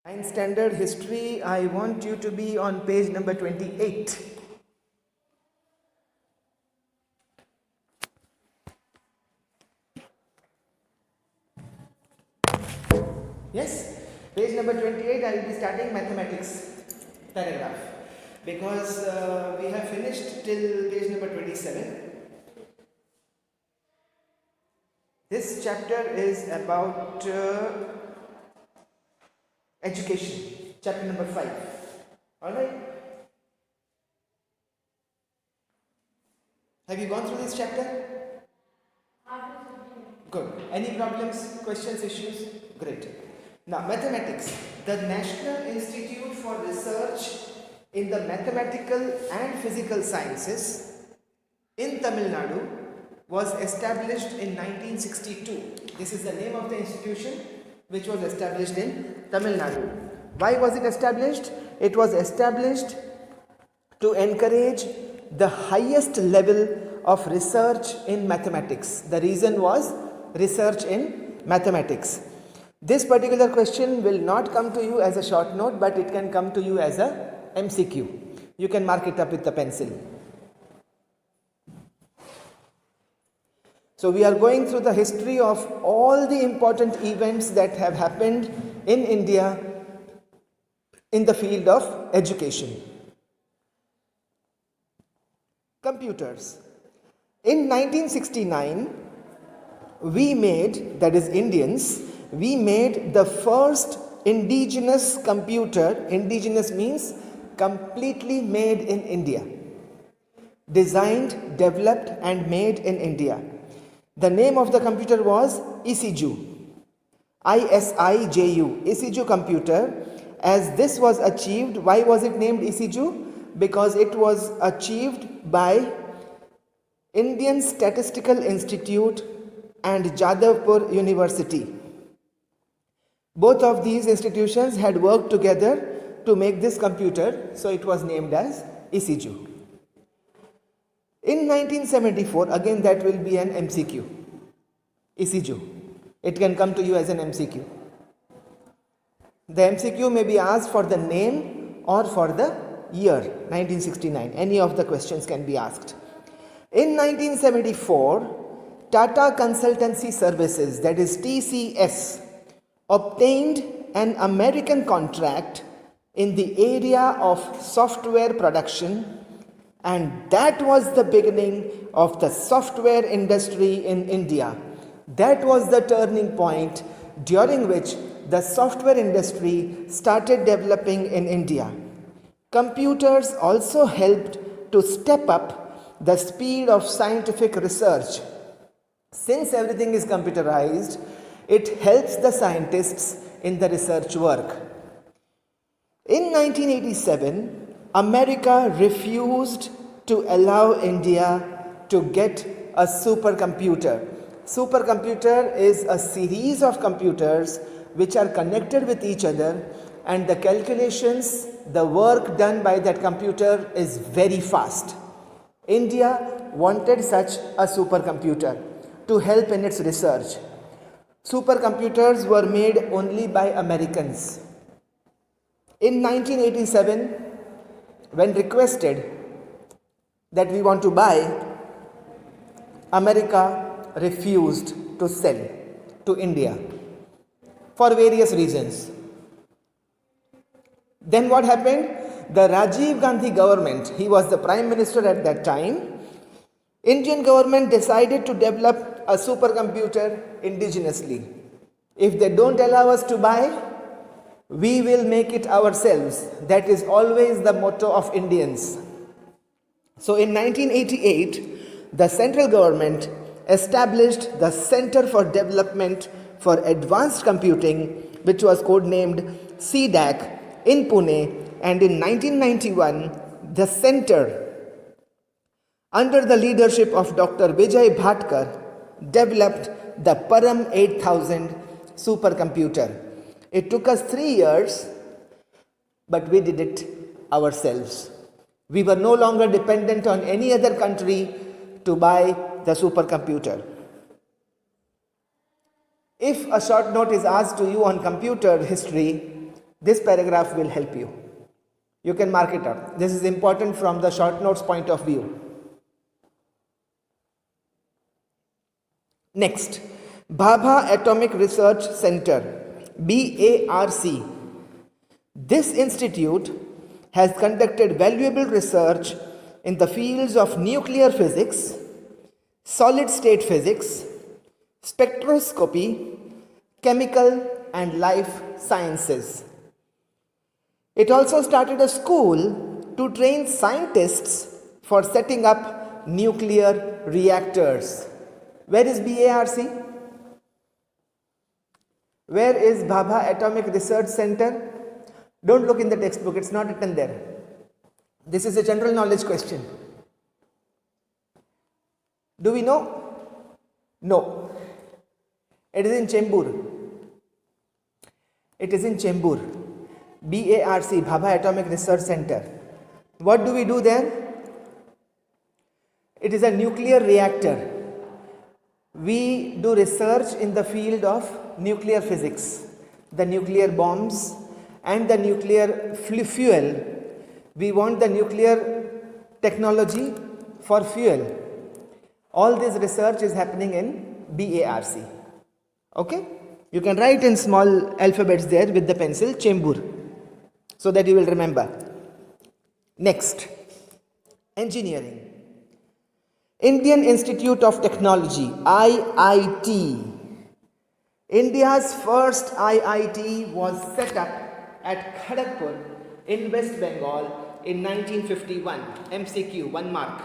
9th standard history, I want you to be on page number 28. Yes, page number 28, I will be starting mathematics paragraph because we have finished till page number 27. This chapter is about education, chapter number 5. Alright? Have you gone through this chapter? Good. Any problems, questions, issues? Great. Now, mathematics. The National Institute for Research in the Mathematical and Physical Sciences in Tamil Nadu was established in 1962. This is the name of the institution which was established in Tamil Nadu. Why was it established? It was established to encourage the highest level of research in mathematics. The reason was research in mathematics. This particular question will not come to you as a short note, but it can come to you as a MCQ. You can mark it up with a pencil. So we are going through the history of all the important events that have happened in India in the field of education. Computers. In 1969, we made, that is Indians, we made the first indigenous computer. Indigenous means completely made in India. Designed, developed and made in India. The name of the computer was ISIJU. ISIJU. ISIJU computer. As this was achieved, why was it named ISIJU? Because it was achieved by Indian Statistical Institute and Jadavpur University. Both of these institutions had worked together to make this computer, so it was named as ISIJU. In 1974, again that will be an MCQ. ISIJU. It can come to you as an MCQ. The MCQ may be asked for the name or for the year, 1969. Any of the questions can be asked. In 1974, Tata Consultancy Services, that is TCS, obtained an American contract in the area of software production, and that was the beginning of the software industry in India. That was the turning point during which the software industry started developing in India. Computers also helped to step up the speed of scientific research. Since everything is computerized, it helps the scientists in the research work. In 1987, America refused to allow India to get a supercomputer. Supercomputer is a series of computers which are connected with each other, and the calculations, the work done by that computer is very fast. India wanted such a supercomputer to help in its research. Supercomputers were made only by Americans. In 1987, when requested that we want to buy, America refused to sell to India for various reasons. Then what happened? The Rajiv Gandhi government, he was the prime minister at that time, Indian government decided to develop a supercomputer indigenously. If they don't allow us to buy, we will make it ourselves. That is always the motto of Indians. So in 1988, the central government established the Center for Development for Advanced Computing, which was codenamed CDAC, in Pune, and in 1991, the center, under the leadership of Dr. Vijay Bhatkar, developed the Param 8000 supercomputer. It took us 3 years, but we did it ourselves. We were no longer dependent on any other country to buy the supercomputer. If a short note is asked to you on computer history, This paragraph will help you. You can mark it up. This is important from the short notes point of view. Next, Bhabha Atomic Research Center, BARC. This institute has conducted valuable research in the fields of nuclear physics, solid state physics, spectroscopy, chemical and life sciences. It also started a school to train scientists for setting up nuclear reactors. Where is BARC? Where is Bhabha Atomic Research Center? Don't look in the textbook, it's not written there. This is a general knowledge question. Do we know? No. It is in Chembur. It is in Chembur. BARC, Bhabha Atomic Research Center. What do we do there? It is a nuclear reactor. We do research in the field of nuclear physics, the nuclear bombs and the nuclear fuel. We want the nuclear technology for fuel. All this research is happening in BARC. Okay? You can write in small alphabets there with the pencil, Chembur, so that you will remember. Next, engineering. Indian Institute of Technology, IIT. India's first IIT was set up at Kharagpur in West Bengal in 1951. MCQ, 1 mark.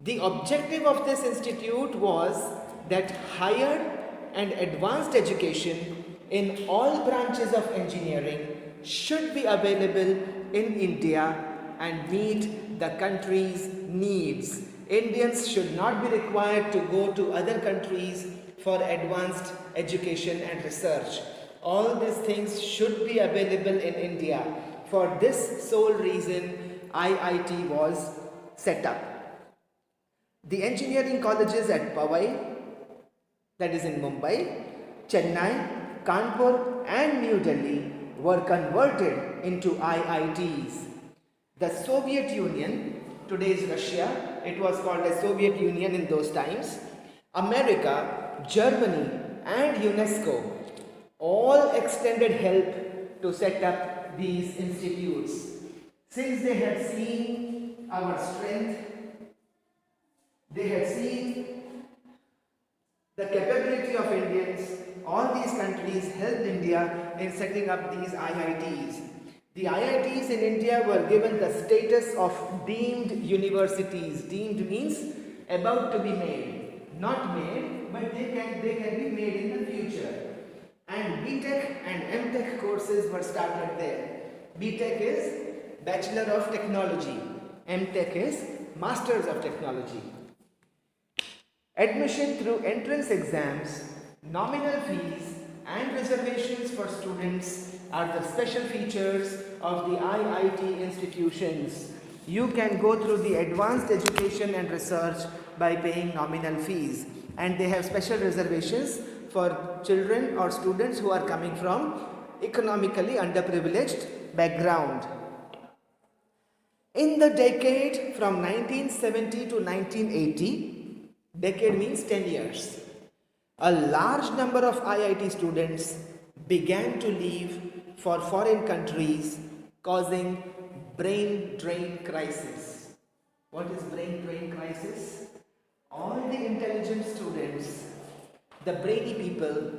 The objective of this institute was that higher and advanced education in all branches of engineering should be available in India and meet the country's needs. Indians should not be required to go to other countries for advanced education and research. All these things should be available in India. For this sole reason, IIT was set up. The engineering colleges at Powai, that is in Mumbai, Chennai, Kanpur and New Delhi were converted into IITs. The Soviet Union, today's Russia, it was called as Soviet Union in those times, America, Germany and UNESCO all extended help to set up these institutes. Since they had seen our strength, they had seen the capability of Indians, all these countries helped India in setting up these IITs. The IITs in India were given the status of deemed universities. Deemed means about to be made. Not made, but they can be made in the future. And BTech and MTech courses were started there. BTech is Bachelor of Technology. MTech is Masters of Technology. Admission through entrance exams, nominal fees and reservations for students are the special features of the IIT institutions. You can go through the advanced education and research by paying nominal fees, and they have special reservations for children or students who are coming from economically underprivileged background. In the decade from 1970 to 1980, decade means 10 years, a large number of IIT students began to leave for foreign countries, causing brain drain crisis. What is brain drain crisis? All the intelligent students, the brainy people,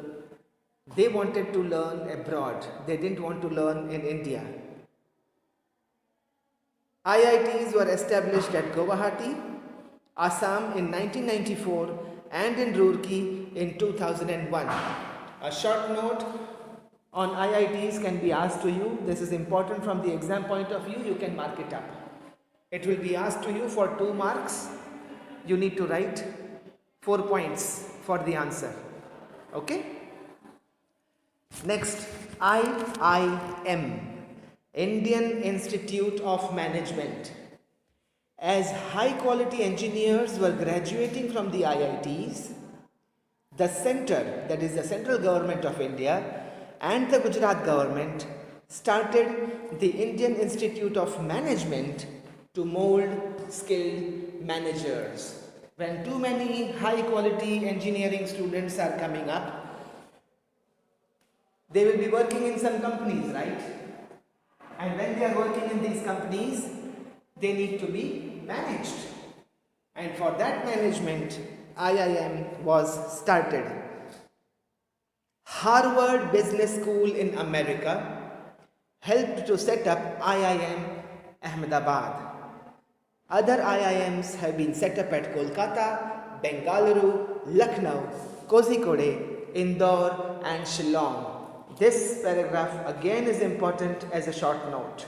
they wanted to learn abroad. They didn't want to learn in India. IITs were established at Guwahati, Assam in 1994 and in Roorkee in 2001. A short note on IITs can be asked to you. This is important from the exam point of view. You can mark it up. It will be asked to you for 2 marks. You need to write 4 points for the answer. Okay? Next, IIM, Indian Institute of Management. As high quality engineers were graduating from the IITs, the center, that is the central government of India, and the Gujarat government started the Indian Institute of Management to mold skilled managers. When too many high quality engineering students are coming up, they will be working in some companies, right? And when they are working in these companies, they need to be managed. And for that management, IIM was started. Harvard Business School in America helped to set up IIM Ahmedabad. Other IIMs have been set up at Kolkata, Bengaluru, Lucknow, Kozhikode, Indore and Shillong. This paragraph again is important as a short note.